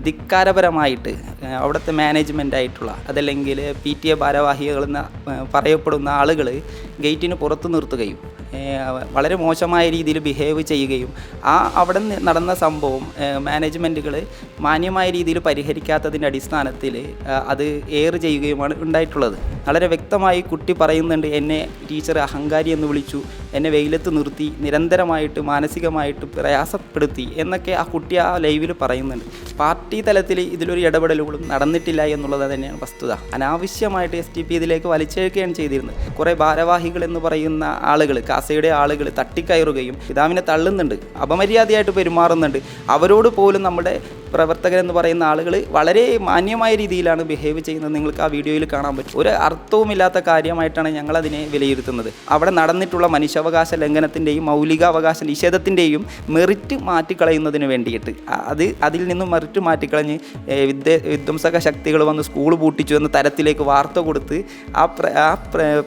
ധിക്കാരപരമായിട്ട് അവിടുത്തെ മാനേജ്മെൻറ്റായിട്ടുള്ള അതല്ലെങ്കിൽ PTA ഭാരവാഹികളെന്ന് പറയപ്പെടുന്ന ആളുകൾ ഗേറ്റിന് പുറത്ത് നിർത്തുകയും വളരെ മോശമായ രീതിയിൽ ബിഹേവ് ചെയ്യുകയും അവിടെ നടന്ന സംഭവം മാനേജ്മെൻറ്റുകൾ മാന്യമായ രീതിയിൽ പരിഹരിക്കാത്തതിൻ്റെ അടിസ്ഥാനത്തിൽ അത് ചെയ്യുകയുമാണ് ഉണ്ടായിട്ടുള്ളത്. വളരെ വ്യക്തമായി കുട്ടി പറയുന്നുണ്ട്, എന്നെ ടീച്ചർ അഹങ്കാരി എന്ന് വിളിച്ചു, എന്നെ വെയിലത്ത് നിർത്തി, നിരന്തരമായിട്ട് മാനസികമായിട്ട് പ്രയാസപ്പെടുത്തി എന്നൊക്കെ ആ കുട്ടി ആ ലൈവിൽ പറയുന്നുണ്ട്. പാർട്ടി തലത്തിൽ ഇതിലൊരു ഇടപെടലുകളും നടന്നിട്ടില്ല എന്നുള്ളത് തന്നെയാണ് വസ്തുത. അനാവശ്യമായിട്ട് STP ഇതിലേക്ക് വലിച്ചേക്കുകയാണ് ചെയ്തിരുന്നത്. കുറേ ഭാരവാഹികൾ എന്ന് പറയുന്ന ആളുകൾ, കാസയുടെ ആളുകൾ തട്ടിക്കയറുകയും പിതാവിനെ തള്ളുന്നുണ്ട്, അപമര്യാദയായിട്ട് പെരുമാറുന്നുണ്ട്. അവരോട് പോലും നമ്മുടെ പ്രവർത്തകരെന്ന് പറയുന്ന ആളുകൾ വളരെ മാന്യമായ രീതിയിലാണ് ബിഹേവ് ചെയ്യുന്നത്. നിങ്ങൾക്ക് ആ വീഡിയോയിൽ കാണാൻ പറ്റും. ഒരു അർത്ഥവുമില്ലാത്ത കാര്യമായിട്ടാണ് ഞങ്ങളതിനെ വിലയിരുത്തുന്നത്. അവിടെ നടന്നിട്ടുള്ള മനുഷ്യാവകാശ ലംഘനത്തിൻ്റെയും മൗലികാവകാശ നിഷേധത്തിൻ്റെയും മെറിറ്റ് മാറ്റിക്കളയുന്നതിന് വേണ്ടിയിട്ട് അതിൽ നിന്നും മെറിറ്റ് മാറ്റിക്കളഞ്ഞ് വിധ്വംസക ശക്തികൾ വന്ന് സ്കൂൾ പൂട്ടിച്ചു എന്ന തരത്തിലേക്ക് വാർത്ത കൊടുത്ത് ആ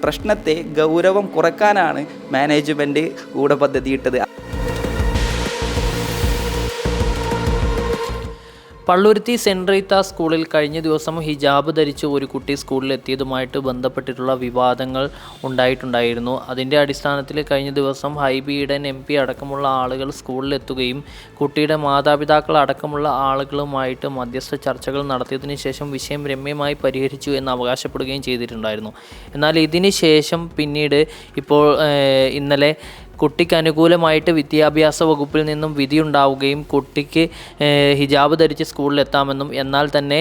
പ്രശ്നത്തെ ഗൗരവം കുറയ്ക്കാനാണ് മാനേജ്മെൻറ്റ് ഗൂഢപദ്ധതിയിട്ടത്. പള്ളുരുത്തി സെൻറ് റീത്ത സ്കൂളിൽ കഴിഞ്ഞ ദിവസം ഹിജാബ് ധരിച്ച് ഒരു കുട്ടി സ്കൂളിലെത്തിയതുമായിട്ട് ബന്ധപ്പെട്ടിട്ടുള്ള വിവാദങ്ങൾ ഉണ്ടായിട്ടുണ്ടായിരുന്നു. അതിൻ്റെ അടിസ്ഥാനത്തിൽ കഴിഞ്ഞ ദിവസം ഹൈബി ഈഡൻ MP അടക്കമുള്ള ആളുകൾ സ്കൂളിലെത്തുകയും കുട്ടിയുടെ മാതാപിതാക്കൾ അടക്കമുള്ള ആളുകളുമായിട്ട് മധ്യസ്ഥ ചർച്ചകൾ നടത്തിയതിനു ശേഷം വിഷയം രമ്യമായി പരിഹരിച്ചു എന്ന് അവകാശപ്പെടുകയും ചെയ്തിട്ടുണ്ടായിരുന്നു. എന്നാൽ ഇതിന് ശേഷം പിന്നീട് ഇപ്പോൾ ഇന്നലെ കുട്ടിക്ക് അനുകൂലമായിട്ട് വിദ്യാഭ്യാസ വകുപ്പിൽ നിന്നും വിധിയുണ്ടാവുകയും കുട്ടിക്ക് ഹിജാബ് ധരിച്ച് സ്കൂളിലെത്താമെന്നും എന്നാൽ തന്നെ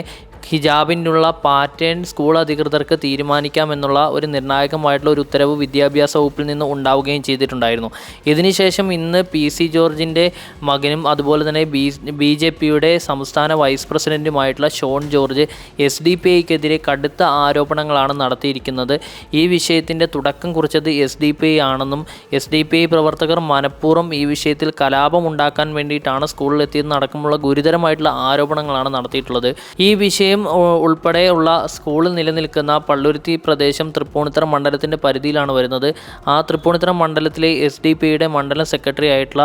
ഹിജാബിനുള്ള പാറ്റേൺ സ്കൂൾ അധികൃതർക്ക് തീരുമാനിക്കാമെന്നുള്ള ഒരു നിർണായകമായിട്ടുള്ള ഒരു ഉത്തരവ് വിദ്യാഭ്യാസ വകുപ്പിൽ നിന്ന് ഉണ്ടാവുകയും ചെയ്തിട്ടുണ്ടായിരുന്നു. ഇതിനുശേഷം ഇന്ന് PC ജോർജിൻ്റെ മകനും അതുപോലെ തന്നെ BJPയുടെ സംസ്ഥാന വൈസ് പ്രസിഡൻറ്റുമായിട്ടുള്ള ഷോൺ ജോർജ് SDPIക്കെതിരെ കടുത്ത ആരോപണങ്ങളാണ് നടത്തിയിരിക്കുന്നത്. ഈ വിഷയത്തിൻ്റെ തുടക്കം കുറിച്ചത് SDPI ആണെന്നും SDPI പ്രവർത്തകർ മനഃപൂർവ്വം ഈ വിഷയത്തിൽ കലാപം ഉണ്ടാക്കാൻ വേണ്ടിയിട്ടാണ് സ്കൂളിലെത്തിയത് അടക്കമുള്ള ഗുരുതരമായിട്ടുള്ള ആരോപണങ്ങളാണ് നടത്തിയിട്ടുള്ളത്. ഈ വിഷയം ഉൾപ്പെടെയുള്ള സ്കൂളിൽ നിലനിൽക്കുന്ന പള്ളുരുത്തി പ്രദേശം തൃപ്പൂണിത്തുറ മണ്ഡലത്തിൻ്റെ പരിധിയിലാണ് വരുന്നത്. ആ തൃപ്പൂണിത്തുറ മണ്ഡലത്തിലെ SDPIയുടെ മണ്ഡലം സെക്രട്ടറി ആയിട്ടുള്ള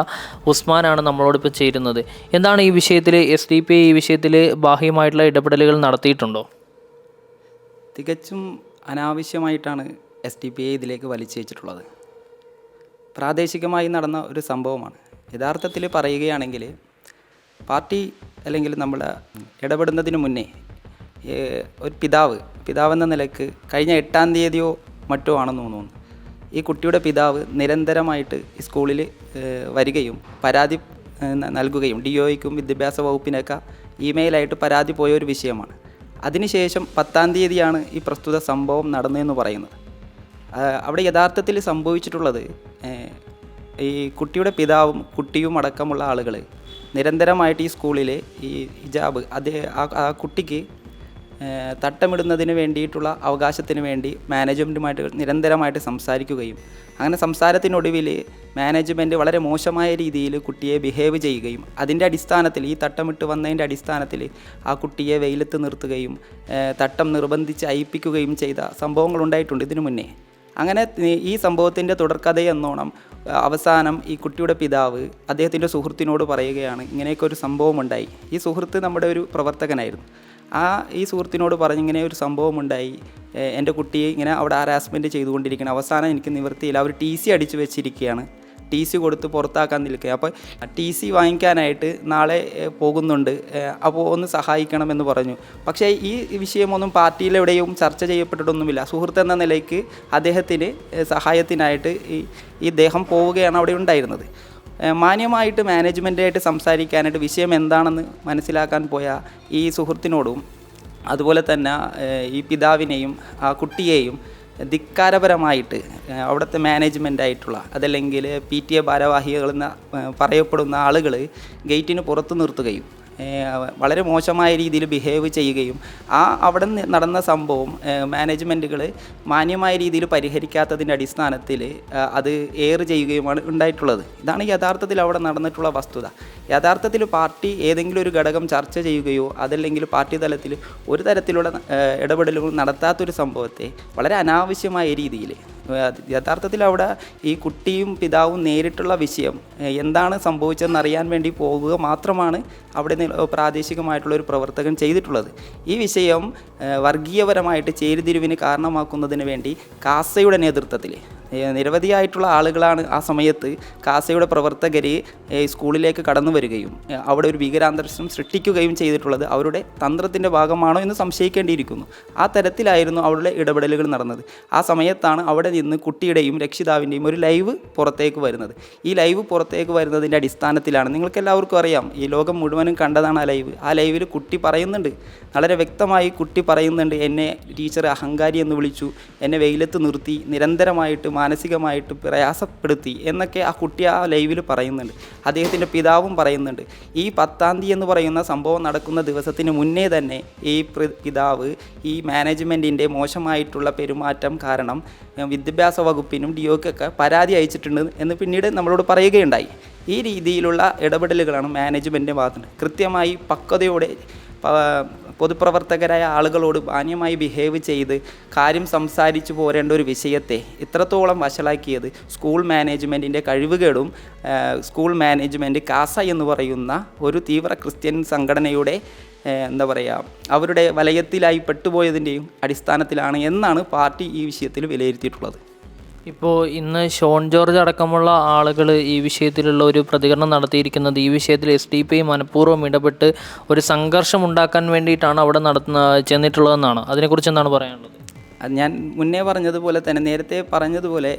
ഉസ്മാനാണ് നമ്മളോടിപ്പോൾ ചേരുന്നത്. എന്താണ് ഈ വിഷയത്തിൽ SDPI ഈ വിഷയത്തിൽ ബാഹ്യമായിട്ടുള്ള ഇടപെടലുകൾ നടത്തിയിട്ടുണ്ടോ? തികച്ചും അനാവശ്യമായിട്ടാണ് SDPI ഇതിലേക്ക് വലിച്ചേച്ചിട്ടുള്ളത്. പ്രാദേശികമായി നടന്ന ഒരു സംഭവമാണ്. യഥാർത്ഥത്തിൽ പറയുകയാണെങ്കിൽ പാർട്ടി അല്ലെങ്കിൽ നമ്മൾ ഇടപെടുന്നതിന് മുന്നേ ഒരു പിതാവെന്ന നിലയ്ക്ക് കഴിഞ്ഞ 8-ാം തീയതിയോ മറ്റോ ആണെന്ന് തോന്നുന്നു, ഈ കുട്ടിയുടെ പിതാവ് നിരന്തരമായിട്ട് സ്കൂളിൽ വരികയും പരാതി നൽകുകയും DOയ്ക്കും വിദ്യാഭ്യാസ വകുപ്പിനൊക്കെ ഇമെയിലായിട്ട് പരാതി പോയ ഒരു വിഷയമാണ്. അതിനുശേഷം 10-ാം തീയതിയാണ് ഈ പ്രസ്തുത സംഭവം നടന്നതെന്ന് പറയുന്നത്. അവിടെ യഥാർത്ഥത്തിൽ സംഭവിച്ചിട്ടുള്ളത് ഈ കുട്ടിയുടെ പിതാവും കുട്ടിയും അടക്കമുള്ള ആളുകൾ നിരന്തരമായിട്ട് ഈ സ്കൂളിലെ ഈ ഹിജാബ് ആ കുട്ടിക്ക് തട്ടമിടുന്നതിന് വേണ്ടിയിട്ടുള്ള അവകാശത്തിന് വേണ്ടി മാനേജ്മെൻറ്റുമായിട്ട് നിരന്തരമായിട്ട് സംസാരിക്കുകയും അങ്ങനെ സംസാരത്തിനൊടുവിൽ മാനേജ്മെൻറ്റ് വളരെ മോശമായ രീതിയിൽ കുട്ടിയെ ബിഹേവ് ചെയ്യുകയും അതിൻ്റെ അടിസ്ഥാനത്തിൽ ഈ തട്ടമിട്ട് വന്നതിൻ്റെ അടിസ്ഥാനത്തിൽ ആ കുട്ടിയെ വെയിലത്ത് നിർത്തുകയും തട്ടം നിർബന്ധിച്ച് അയപ്പിക്കുകയും ചെയ്ത സംഭവങ്ങളുണ്ടായിട്ടുണ്ട് ഇതിനു മുന്നേ. അങ്ങനെ ഈ സംഭവത്തിൻ്റെ തുടർക്കഥയെന്നോണം അവസാനം ഈ കുട്ടിയുടെ പിതാവ് അദ്ദേഹത്തിൻ്റെ സുഹൃത്തിനോട് പറയുകയാണ്, ഇങ്ങനെയൊക്കെ ഒരു സംഭവമുണ്ടായി. ഈ സുഹൃത്ത് നമ്മുടെ ഒരു പ്രവർത്തകനായിരുന്നു. ഈ സുഹൃത്തിനോട് പറഞ്ഞ് ഇങ്ങനെ ഒരു സംഭവമുണ്ടായി, എൻ്റെ കുട്ടിയെ ഇങ്ങനെ അവിടെ ഹറാസ്മെൻറ്റ് ചെയ്തുകൊണ്ടിരിക്കുകയാണ്, അവസാനം എനിക്ക് നിവൃത്തിയില്ല, അവർ TC അടിച്ചു വെച്ചിരിക്കുകയാണ്, TC കൊടുത്ത് പുറത്താക്കാൻ നിൽക്കുക. അപ്പോൾ TC വാങ്ങിക്കാനായിട്ട് നാളെ പോകുന്നുണ്ട്, അപ്പോൾ ഒന്ന് സഹായിക്കണമെന്ന് പറഞ്ഞു. പക്ഷേ ഈ വിഷയമൊന്നും പാർട്ടിയിലെവിടെയും ചർച്ച ചെയ്യപ്പെട്ടിട്ടൊന്നുമില്ല. സുഹൃത്ത് എന്ന നിലയ്ക്ക് അദ്ദേഹത്തിന് സഹായത്തിനായിട്ട് ഈ ദേഹം പോവുകയാണ് അവിടെ ഉണ്ടായിരുന്നത്. മാന്യമായിട്ട് മാനേജ്മെൻറ്റായിട്ട് സംസാരിക്കാനായിട്ട് വിഷയം എന്താണെന്ന് മനസ്സിലാക്കാൻ പോയ ഈ സുഹൃത്തിനോടും അതുപോലെ തന്നെ ഈ പിതാവിനെയും ആ കുട്ടിയെയും ധിക്കാരപരമായിട്ട് അവിടുത്തെ മാനേജ്മെൻറ്റായിട്ടുള്ള അതല്ലെങ്കിൽ PTA ഭാരവാഹികളെന്ന് പറയപ്പെടുന്ന ആളുകൾ ഗേറ്റിന് പുറത്ത് നിർത്തുകയും വളരെ മോശമായ രീതിയിൽ ബിഹേവ് ചെയ്യുകയും അവിടെ നടന്ന സംഭവം മാനേജ്മെൻറ്റുകൾ മാന്യമായ രീതിയിൽ പരിഹരിക്കാത്തതിൻ്റെ അടിസ്ഥാനത്തിൽ അത് ചെയ്യുകയുമാണ് ഉണ്ടായിട്ടുള്ളത്. ഇതാണ് യഥാർത്ഥത്തിൽ അവിടെ നടന്നിട്ടുള്ള വസ്തുത. യഥാർത്ഥത്തിൽ പാർട്ടി ഏതെങ്കിലും ഒരു ഘടകം ചർച്ച ചെയ്യുകയോ അതല്ലെങ്കിൽ പാർട്ടി തലത്തിൽ ഒരു തരത്തിലുള്ള ഇടപെടലുകൾ നടത്താത്തൊരു സംഭവത്തെ വളരെ അനാവശ്യമായ രീതിയിൽ യഥാർത്ഥത്തിൽ അവിടെ ഈ കുട്ടിയും പിതാവും നേരിട്ടുള്ള വിഷയം എന്താണ് സംഭവിച്ചതെന്ന് അറിയാൻ വേണ്ടി പോകുക മാത്രമാണ് അവിടെ പ്രാദേശികമായിട്ടുള്ള ഒരു പ്രവർത്തകൻ ചെയ്തിട്ടുള്ളത്. ഈ വിഷയം വർഗീയപരമായിട്ട് ചേരിതിരിവിന് കാരണമാക്കുന്നതിന് വേണ്ടി കാസയുടെ നേതൃത്വത്തിൽ നിരവധിയായിട്ടുള്ള ആളുകളാണ് ആ സമയത്ത് കാസയുടെ പ്രവർത്തകർ സ്കൂളിലേക്ക് കടന്നു വരികയും അവിടെ ഒരു ഭീകരാന്തരീക്ഷം സൃഷ്ടിക്കുകയും ചെയ്തിട്ടുള്ളത് അവരുടെ തന്ത്രത്തിൻ്റെ ഭാഗമാണോ എന്ന് സംശയിക്കേണ്ടിയിരിക്കുന്നു. ആ തരത്തിലായിരുന്നു അവരുടെ ഇടപെടലുകൾ നടന്നത്. ആ സമയത്താണ് അവിടെ നിന്ന് കുട്ടിയുടെയും രക്ഷിതാവിൻ്റെയും ഒരു ലൈവ് പുറത്തേക്ക് വരുന്നത്. ഈ ലൈവ് പുറത്തേക്ക് വരുന്നതിൻ്റെ അടിസ്ഥാനത്തിലാണ്, നിങ്ങൾക്കെല്ലാവർക്കും അറിയാം, ഈ ലോകം മുഴുവനും കണ്ടതാണ് ആ ലൈവ്. ആ ലൈവിൽ കുട്ടി പറയുന്നുണ്ട്, വളരെ വ്യക്തമായി കുട്ടി പറയുന്നുണ്ട്, എന്നെ ടീച്ചർ അഹങ്കാരി എന്ന് വിളിച്ചു, എന്നെ വെയിലത്ത് നിർത്തി, നിരന്തരമായിട്ട് മാനസികമായിട്ട് പ്രയാസപ്പെടുത്തി എന്നൊക്കെ ആ കുട്ടി ആ ലൈവിൽ പറയുന്നുണ്ട്. അദ്ദേഹത്തിൻ്റെ പിതാവും പറയുന്നുണ്ട്. ഈ 10-ാം തീയതി എന്ന് പറയുന്ന സംഭവം നടക്കുന്ന ദിവസത്തിന് മുന്നേ തന്നെ ഈ പിതാവ് ഈ മാനേജ്മെൻറ്റിൻ്റെ മോശമായിട്ടുള്ള പെരുമാറ്റം കാരണം വിദ്യാഭ്യാസ വകുപ്പിനും DOക്കൊക്കെ പരാതി അയച്ചിട്ടുണ്ട് എന്ന് പിന്നീട് നമ്മളോട് പറയുകയുണ്ടായി. ഈ രീതിയിലുള്ള ഇടപെടലുകളാണ് മാനേജ്മെൻറ്റിൻ്റെ ഭാഗത്തുനിന്ന്. കൃത്യമായി പക്വതയോടെ പൊതുപ്രവർത്തകരായ ആളുകളോട് മാന്യമായി ബിഹേവ് ചെയ്ത് കാര്യം സംസാരിച്ചു പോരേണ്ട ഒരു വിഷയത്തെ ഇത്രത്തോളം വഷളാക്കിയത് സ്കൂൾ മാനേജ്മെൻറ്റിൻ്റെ കഴിവുകേടും സ്കൂൾ മാനേജ്മെൻറ്റ് കാസ എന്ന് പറയുന്ന ഒരു തീവ്ര ക്രിസ്ത്യൻ സംഘടനയുടെ അവരുടെ വലയത്തിലായി പെട്ടുപോയതിൻ്റെയും അടിസ്ഥാനത്തിലാണ് എന്നാണ് പാർട്ടി ഈ വിഷയത്തിൽ വിലയിരുത്തിയിട്ടുള്ളത്. ഇപ്പോൾ ഇന്ന് ഷോൺ ജോർജ് അടക്കമുള്ള ആളുകൾ ഈ വിഷയത്തിലുള്ള ഒരു പ്രതികരണം നടത്തിയിരിക്കുന്നത് ഈ വിഷയത്തിൽ SDPI മനഃപൂർവ്വം ഇടപെട്ട് ഒരു സംഘർഷം ഉണ്ടാക്കാൻ വേണ്ടിയിട്ടാണ് അവിടെ ചെന്നിട്ടുള്ളതെന്നാണ്. അതിനെക്കുറിച്ച് എന്താണ് പറയാനുള്ളത്? അത് ഞാൻ മുന്നേ പറഞ്ഞതുപോലെ തന്നെ, നേരത്തെ പറഞ്ഞതുപോലെ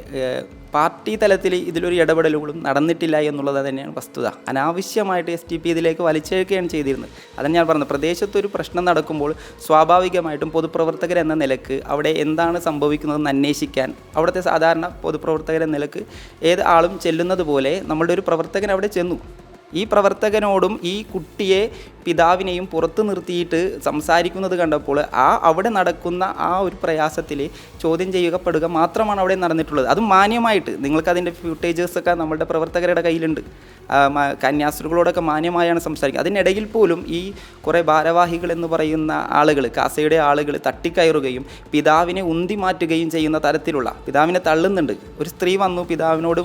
പാർട്ടി തലത്തിൽ ഇതിലൊരു ഇടപെടലുകളും നടന്നിട്ടില്ല എന്നുള്ളത് തന്നെയാണ് വസ്തുത. അനാവശ്യമായിട്ട് SDPI ഇതിലേക്ക് വലിച്ചേക്കുകയാണ് ചെയ്തിരുന്നത്. അതാണ് ഞാൻ പറഞ്ഞത്, പ്രദേശത്തൊരു പ്രശ്നം നടക്കുമ്പോൾ സ്വാഭാവികമായിട്ടും പൊതുപ്രവർത്തകരെന്ന നിലക്ക് അവിടെ എന്താണ് സംഭവിക്കുന്നതെന്ന് അന്വേഷിക്കാൻ അവിടുത്തെ സാധാരണ പൊതുപ്രവർത്തകരെന്ന നിലക്ക് ഏത് ആളും ചെല്ലുന്നത് പോലെ നമ്മളുടെ ഒരു പ്രവർത്തകൻ അവിടെ ചെന്നു. ഈ പ്രവർത്തകനോടും ഈ കുട്ടിയെ പിതാവിനെയും പുറത്ത് നിർത്തിയിട്ട് സംസാരിക്കുന്നത് കണ്ടപ്പോൾ അവിടെ നടക്കുന്ന ആ ഒരു പ്രയാസത്തിൽ ചോദ്യം ചെയ്യപ്പെടുക മാത്രമാണ് അവിടെ നടന്നിട്ടുള്ളത്. അതും മാന്യമായിട്ട്. നിങ്ങൾക്കതിൻ്റെ ഫ്യൂട്ടേജേഴ്സൊക്കെ നമ്മളുടെ പ്രവർത്തകരുടെ കയ്യിലുണ്ട്. കന്യാസ്ത്രീകളോടൊക്കെ മാന്യമായാണ് സംസാരിക്കുക. അതിനിടയിൽ പോലും ഈ കുറേ ഭാരവാഹികൾ എന്ന് പറയുന്ന ആളുകൾ, കാസയുടെ ആളുകൾ തട്ടിക്കയറുകയും പിതാവിനെ ഉന്തി മാറ്റുകയും ചെയ്യുന്ന തരത്തിലുള്ള, പിതാവിനെ തള്ളുന്നുണ്ട്. ഒരു സ്ത്രീ വന്നു പിതാവിനോട്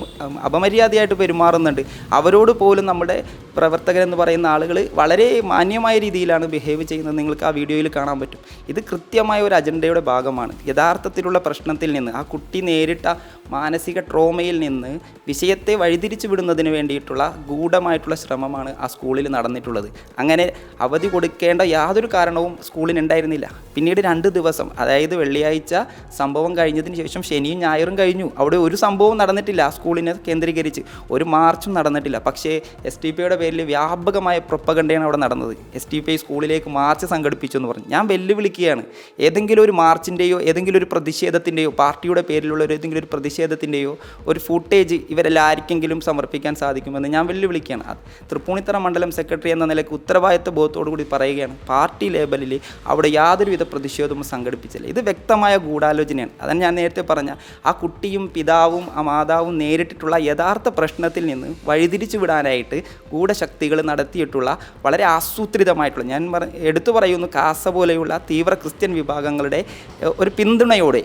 അപമര്യാദയായിട്ട് പെരുമാറുന്നുണ്ട്. അവരോട് പോലും നമ്മുടെ പ്രവർത്തകരെന്ന് പറയുന്ന ആളുകൾ വളരെ മാന്യമായ രീതിയിലാണ് ബിഹേവ് ചെയ്യുന്നത്. നിങ്ങൾക്ക് ആ വീഡിയോയിൽ കാണാൻ പറ്റും. ഇത് കൃത്യമായ ഒരു അജണ്ടയുടെ ഭാഗമാണ്. യഥാർത്ഥത്തിലുള്ള പ്രശ്നത്തിൽ നിന്ന്, ആ കുട്ടി നേരിട്ട മാനസിക ട്രോമയിൽ നിന്ന് വിഷയത്തെ വഴിതിരിച്ചു വിടുന്നതിന് വേണ്ടിയിട്ടുള്ള ഗൂഢമായിട്ടുള്ള ശ്രമമാണ് ആ സ്കൂളിൽ നടന്നിട്ടുള്ളത്. അങ്ങനെ അവധി കൊടുക്കേണ്ട യാതൊരു കാരണവും സ്കൂളിനുണ്ടായിരുന്നില്ല. പിന്നീട് 2 ദിവസം, അതായത് വെള്ളിയാഴ്ച സംഭവം കഴിഞ്ഞതിന് ശേഷം ശനിയും ഞായറും കഴിഞ്ഞു. അവിടെ ഒരു സംഭവം നടന്നിട്ടില്ല. ആ സ്കൂളിനെ കേന്ദ്രീകരിച്ച് ഒരു മാർച്ചും നടന്നിട്ടില്ല. പക്ഷേ SDPIയുടെ പേരിൽ വ്യാപകമായ പ്രൊപ്പഗണ്ടയാണ് അവിടെ നടന്നത്. SDPI സ്കൂളിലേക്ക് മാർച്ച് സംഘടിപ്പിച്ചു എന്ന് പറഞ്ഞു. ഞാൻ വെല്ലുവിളിക്കുകയാണ്, ഏതെങ്കിലും ഒരു മാർച്ചിൻ്റെയോ ഏതെങ്കിലും ഒരു പ്രതിഷേധത്തിൻ്റെയോ പാർട്ടിയുടെ പേരിലുള്ള ഏതെങ്കിലും ഒരു പ്രതിഷേധത്തിൻ്റെയോ ഒരു ഫുട്ടേജ് ഇവരെല്ലാവർക്കെങ്കിലും സമർപ്പിക്കാൻ സാധിക്കുമെന്ന് ഞാൻ വെല്ലുവിളിക്കുകയാണ്. തൃപ്പൂണിത്തറ മണ്ഡലം സെക്രട്ടറി എന്ന നിലയ്ക്ക് ഉത്തരവാദിത്വ ബോധത്തോടു കൂടി പറയുകയാണ്, പാർട്ടി ലേബലിൽ അവിടെ യാതൊരുവിധ പ്രതിഷേധവും സംഘടിപ്പിച്ചില്ല. ഇത് വ്യക്തമായ ഗൂഢാലോചനയാണ്. അതാണ് ഞാൻ നേരത്തെ പറഞ്ഞ ആ കുട്ടിയും പിതാവും ആ മാതാവും നേരിട്ടിട്ടുള്ള യഥാർത്ഥ പ്രശ്നത്തിൽ നിന്ന് വഴിതിരിച്ചു വിടാനായിട്ട് ഗൂഢശക്തികൾ നടത്തിയിട്ടുള്ള വളരെ ആസൂത്രിതമായിട്ടുള്ള, ഞാൻ എടുത്തു പറയുന്നു, കാസ പോലെയുള്ള തീവ്ര ക്രിസ്ത്യൻ വിഭാഗങ്ങളുടെ ഒരു പിന്തുണയോടെ,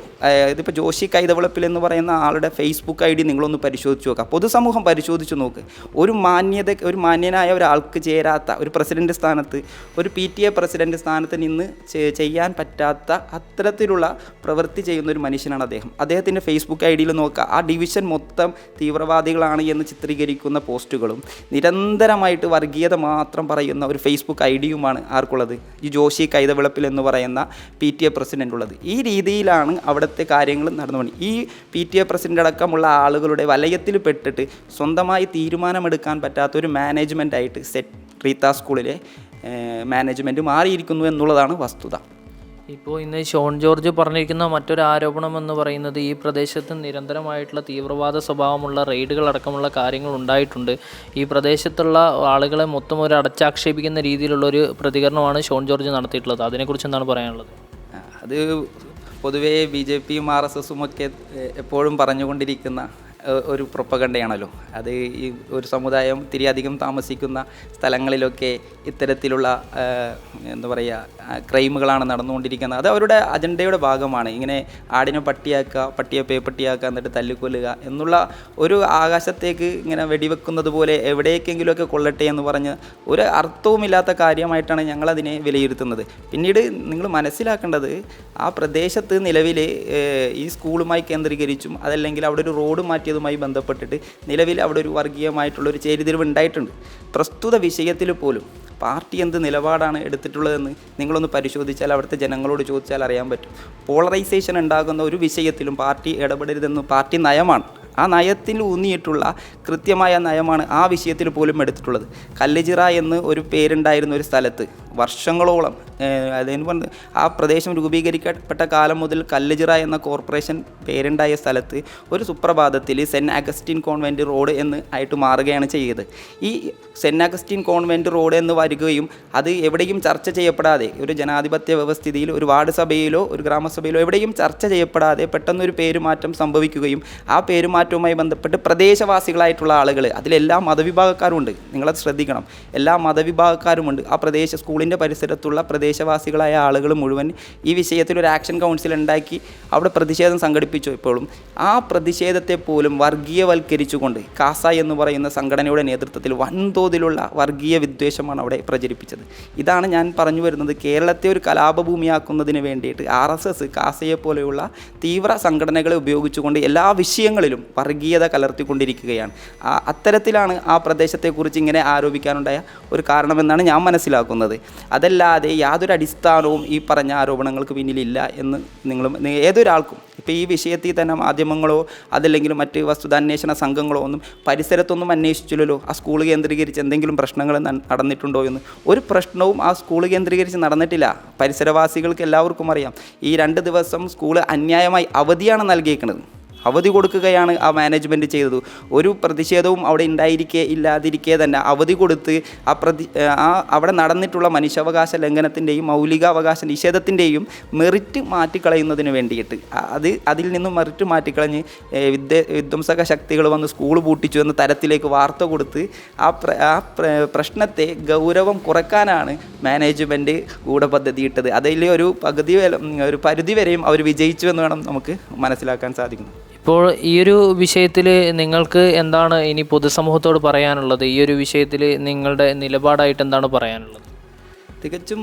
ഇതിപ്പോൾ ജോഷി കൈതവിളപ്പിൽ എന്ന് പറയുന്ന ആളുടെ Facebook ID നിങ്ങളൊന്ന് പരിശോധിച്ച് നോക്കുക. പൊതുസമൂഹം പരിശോധിച്ച് നോക്ക്. ഒരു മാന്യനായ ഒരാൾക്ക് ചേരാത്ത ഒരു പ്രസിഡന്റ് സ്ഥാനത്ത്, ഒരു PTA പ്രസിഡന്റ് സ്ഥാനത്ത് നിന്ന് ചെയ്യാൻ പറ്റാത്ത അത്തരത്തിലുള്ള പ്രവൃത്തി ചെയ്യുന്ന ഒരു മനുഷ്യനാണ് അദ്ദേഹം. അദ്ദേഹത്തിൻ്റെ Facebook ID നോക്കുക. ആ ഡിവിഷൻ മൊത്തം തീവ്രവാദികളാണ് എന്ന് ചിത്രീകരിക്കുന്ന പോസ്റ്റുകളും നിരന്തരമായിട്ട് വർഗീയത മാത്രം പറയുന്ന ഒരു Facebook ID-യുമാണ് ആർക്കുള്ളത്? ഈ ജോഷി കൈതവിളപ്പിൽ എന്ന് പറയുന്ന PTA പ്രസിഡൻ്റ് ഉള്ളത്. ഈ രീതിയിലാണ് അവിടുത്തെ കാര്യങ്ങൾ നടന്നുകൊണ്ട് ഈ PTA പ്രസിഡൻ്റ് അടക്കമുള്ള ആളുകളുടെ വലയത്തിൽ പെട്ടിട്ട് സ്വന്തമായി തീരുമാനമെടുക്കാൻ പറ്റാത്ത ഒരു മാനേജ്മെൻറ്റായിട്ട് റീത്ത സ്കൂളിലെ മാനേജ്മെൻറ്റ് മാറിയിരിക്കുന്നു എന്നുള്ളതാണ് വസ്തുത. ഇപ്പോൾ ഇന്ന് ഷോൺ ജോർജ് പറഞ്ഞിരിക്കുന്ന മറ്റൊരു ആരോപണം എന്ന് പറയുന്നത് ഈ പ്രദേശത്ത് നിരന്തരമായിട്ടുള്ള തീവ്രവാദ സ്വഭാവമുള്ള റെയ്ഡുകൾ അടക്കമുള്ള കാര്യങ്ങൾ ഉണ്ടായിട്ടുണ്ട്. ഈ പ്രദേശത്തുള്ള ആളുകളെ മൊത്തം ഒരു അടച്ചാക്ഷേപിക്കുന്ന രീതിയിലുള്ളൊരു പ്രതികരണമാണ് ഷോൺ ജോർജ് നടത്തിയിട്ടുള്ളത്. അതിനെക്കുറിച്ച് എന്താണ് പറയാനുള്ളത്? അത് പൊതുവേ BJPയും RSSും ഒക്കെ എപ്പോഴും പറഞ്ഞുകൊണ്ടിരിക്കുന്ന ഒരു പ്രൊപ്പഗണ്ടയാണല്ലോ. അത് ഈ ഒരു സമുദായം ഇത്തിരി അധികം താമസിക്കുന്ന സ്ഥലങ്ങളിലൊക്കെ ഇത്തരത്തിലുള്ള എന്താ പറയുക ക്രൈമുകളാണ് നടന്നുകൊണ്ടിരിക്കുന്നത്. അത് അവരുടെ അജണ്ടയുടെ ഭാഗമാണ്. ഇങ്ങനെ ആടിനെ പട്ടിയാക്കുക, പട്ടിയെ പേപ്പട്ടിയാക്കുക, എന്നിട്ട് തല്ലിക്കൊല്ലുക എന്നുള്ള ഒരു ആകാശത്തേക്ക് ഇങ്ങനെ വെടിവെക്കുന്നത് പോലെ എവിടേക്കെങ്കിലുമൊക്കെ കൊള്ളട്ടെ എന്ന് പറഞ്ഞ് ഒരു അർത്ഥവുമില്ലാത്ത കാര്യമായിട്ടാണ് ഞങ്ങളതിനെ വിലയിരുത്തുന്നത്. പിന്നീട് നിങ്ങൾ മനസ്സിലാക്കേണ്ടത്, ആ പ്രദേശത്ത് നിലവിൽ ഈ സ്കൂളുമായി കേന്ദ്രീകരിച്ചും അതല്ലെങ്കിൽ അവിടെ ഒരു റോഡ് മാറ്റിയതുമായി ബന്ധപ്പെട്ടിട്ട് നിലവിൽ അവിടെ ഒരു വർഗീയമായിട്ടുള്ളൊരു ചേരിതിരിവ് ഉണ്ടായിട്ടുണ്ട്. പ്രസ്തുത വിഷയത്തിൽ പോലും പാർട്ടി എന്ത് നിലപാടാണ് എടുത്തിട്ടുള്ളതെന്ന് നിങ്ങളൊന്ന് പരിശോധിച്ചാൽ, അവിടുത്തെ ജനങ്ങളോട് ചോദിച്ചാൽ അറിയാൻ പറ്റും. പോളറൈസേഷൻ ഉണ്ടാകുന്ന ഒരു വിഷയത്തിലും പാർട്ടി ഇടപെടരുതെന്ന് പാർട്ടി നയമാണ്. ആ നയത്തിൽ ഊന്നിയിട്ടുള്ള കൃത്യമായ നയമാണ് ആ വിഷയത്തിൽ പോലും എടുത്തിട്ടുള്ളത്. കല്ലുചിറ എന്ന് ഒരു പേരുണ്ടായിരുന്ന ഒരു സ്ഥലത്ത് വർഷങ്ങളോളം, അതിന് ആ പ്രദേശം രൂപീകരിക്കപ്പെട്ട കാലം മുതൽ കല്ലുചിറ എന്ന കോർപ്പറേഷൻ പേരുണ്ടായ സ്ഥലത്ത് ഒരു സുപ്രഭാതത്തിൽ സെൻറ്റ് അഗസ്റ്റിൻ കോൺവെൻറ്റ് റോഡ് എന്ന് ആയിട്ട് മാറുകയാണ് ചെയ്തത്. ഈ സെൻറ്റ് അഗസ്റ്റിൻ കോൺവെൻറ്റ് റോഡ് എന്ന് വരികയും അത് എവിടെയും ചർച്ച ചെയ്യപ്പെടാതെ, ഒരു ജനാധിപത്യ വ്യവസ്ഥിതിയിൽ ഒരു വാർഡ് സഭയിലോ ഒരു ഗ്രാമസഭയിലോ എവിടെയും ചർച്ച ചെയ്യപ്പെടാതെ പെട്ടെന്നൊരു പേരുമാറ്റം സംഭവിക്കുകയും ആ പേരുമാറ്റവുമായി ബന്ധപ്പെട്ട് പ്രദേശവാസികളായിട്ടുള്ള ആളുകൾ, അതിലെല്ലാ മതവിഭാഗക്കാരുമുണ്ട്, നിങ്ങളത് ശ്രദ്ധിക്കണം, എല്ലാ മതവിഭാഗക്കാരുമുണ്ട്. ആ സ്കൂളിൻ്റെ പരിസരത്തുള്ള പ്രദേശവാസികളായ ആളുകൾ മുഴുവൻ ഈ വിഷയത്തിൽ ഒരു ആക്ഷൻ കൗൺസിൽ ഉണ്ടാക്കി അവിടെ പ്രതിഷേധം സംഘടിപ്പിച്ചു. ഇപ്പോഴും ആ പ്രതിഷേധത്തെ പോലും വർഗീയവൽക്കരിച്ചുകൊണ്ട് കാസ എന്ന് പറയുന്ന സംഘടനയുടെ നേതൃത്വത്തിൽ വൻതോതിലുള്ള വർഗീയ വിദ്വേഷമാണ് അവിടെ പ്രചരിപ്പിച്ചത്. ഇതാണ് ഞാൻ പറഞ്ഞു വരുന്നത്. കേരളത്തെ ഒരു കലാപഭൂമിയാക്കുന്നതിന് വേണ്ടിയിട്ട് RSS കാസയെ പോലെയുള്ള തീവ്ര സംഘടനകളെ ഉപയോഗിച്ചുകൊണ്ട് എല്ലാ വിഷയങ്ങളിലും വർഗീയത കലർത്തിക്കൊണ്ടിരിക്കുകയാണ്. അത്തരത്തിലാണ് ആ പ്രദേശത്തെക്കുറിച്ച് ഇങ്ങനെ ആരോപിക്കാനുണ്ടായ ഒരു കാരണമെന്നാണ് ഞാൻ മനസ്സിലാക്കുന്നത്. അതല്ലാതെ യാതൊരു അടിസ്ഥാനവും ഈ പറഞ്ഞ ആരോപണങ്ങൾക്ക് പിന്നിലില്ല എന്ന് ഏതൊരാൾക്കും, ഇപ്പോൾ ഈ വിഷയത്തിൽ തന്നെ മാധ്യമങ്ങളോ അതല്ലെങ്കിൽ മറ്റ് വസ്തുതാന്വേഷണ സംഘങ്ങളോ ഒന്നും പരിസരത്തൊന്നും അന്വേഷിച്ചില്ലല്ലോ. ആ സ്കൂൾ കേന്ദ്രീകരിച്ച് എന്തെങ്കിലും പ്രശ്നങ്ങൾ നടന്നിട്ടുണ്ടോ എന്ന്. ഒരു പ്രശ്നവും ആ സ്കൂൾ കേന്ദ്രീകരിച്ച് നടന്നിട്ടില്ല. പരിസരവാസികൾക്ക് എല്ലാവർക്കും അറിയാം. ഈ 2 ദിവസം സ്കൂൾ അന്യായമായി അവധിയാണ് നൽകിയിരിക്കുന്നത്. അവധി കൊടുക്കുകയാണ് ആ മാനേജ്മെൻറ്റ് ചെയ്തത്. ഒരു പ്രതിഷേധവും അവിടെ ഇല്ലാതിരിക്കെ തന്നെ അവധി കൊടുത്ത് അവിടെ നടന്നിട്ടുള്ള മനുഷ്യാവകാശ ലംഘനത്തിൻ്റെയും മൗലികാവകാശ നിഷേധത്തിൻ്റെയും മെറിറ്റ് മാറ്റിക്കളയുന്നതിന് വേണ്ടിയിട്ട് അതിൽ നിന്നും മെറിറ്റ് മാറ്റിക്കളഞ്ഞ് വിധ്വംസക ശക്തികൾ വന്ന് സ്കൂൾ പൂട്ടിച്ചു എന്ന തരത്തിലേക്ക് വാർത്ത കൊടുത്ത് ആ പ്രശ്നത്തെ ഗൗരവം കുറയ്ക്കാനാണ് മാനേജ്മെൻറ്റ് ഗൂഢപദ്ധതി ഇട്ടത്. അതിൽ ഒരു പരിധി വരെയും അവർ വിജയിച്ചു എന്ന് വേണം നമുക്ക് മനസ്സിലാക്കാൻ സാധിക്കുന്നത്. ഇപ്പോൾ ഈ ഒരു വിഷയത്തിൽ നിങ്ങൾക്ക് എന്താണ് ഇനി പൊതുസമൂഹത്തോട് പറയാനുള്ളത്? ഈ ഒരു വിഷയത്തിൽ നിങ്ങളുടെ നിലപാടായിട്ട് എന്താണ് പറയാനുള്ളത്? തികച്ചും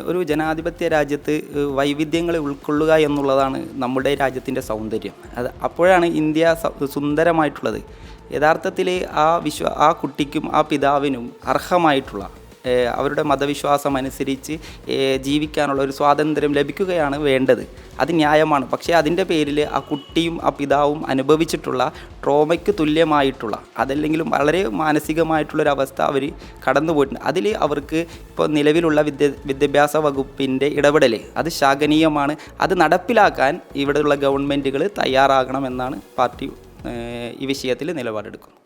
ഒരു ജനാധിപത്യ രാജ്യത്ത് വൈവിധ്യങ്ങളെ ഉൾക്കൊള്ളുക എന്നുള്ളതാണ് നമ്മുടെ രാജ്യത്തിൻ്റെ സൗന്ദര്യം. അപ്പോഴാണ് ഇന്ത്യ സുന്ദരമായിട്ടുള്ളത്. യഥാർത്ഥത്തിൽ ആ കുട്ടിക്കും ആ പിതാവിനും അർഹമായിട്ടുള്ള അവരുടെ മതവിശ്വാസം അനുസരിച്ച് ജീവിക്കാനുള്ള ഒരു സ്വാതന്ത്ര്യം ലഭിക്കുകയാണ് വേണ്ടത്. അത് ന്യായമാണ്. പക്ഷേ അതിൻ്റെ പേരിൽ ആ കുട്ടിയും ആ പിതാവും അനുഭവിച്ചിട്ടുള്ള ട്രോമയ്ക്ക് തുല്യമായിട്ടുള്ള, അതല്ലെങ്കിലും വളരെ മാനസികമായിട്ടുള്ളൊരവസ്ഥ അവർ കടന്നു പോയിട്ടുണ്ട്. അതിൽ അവർക്ക് ഇപ്പോൾ നിലവിലുള്ള വിദ്യാഭ്യാസ വകുപ്പിൻ്റെ ഇടപെടൽ അത് ശാഖനീയമാണ്. അത് നടപ്പിലാക്കാൻ ഇവിടെയുള്ള ഗവൺമെൻറ്റുകൾ തയ്യാറാകണമെന്നാണ് പാർട്ടി ഈ വിഷയത്തിൽ നിലപാടെടുക്കുന്നത്.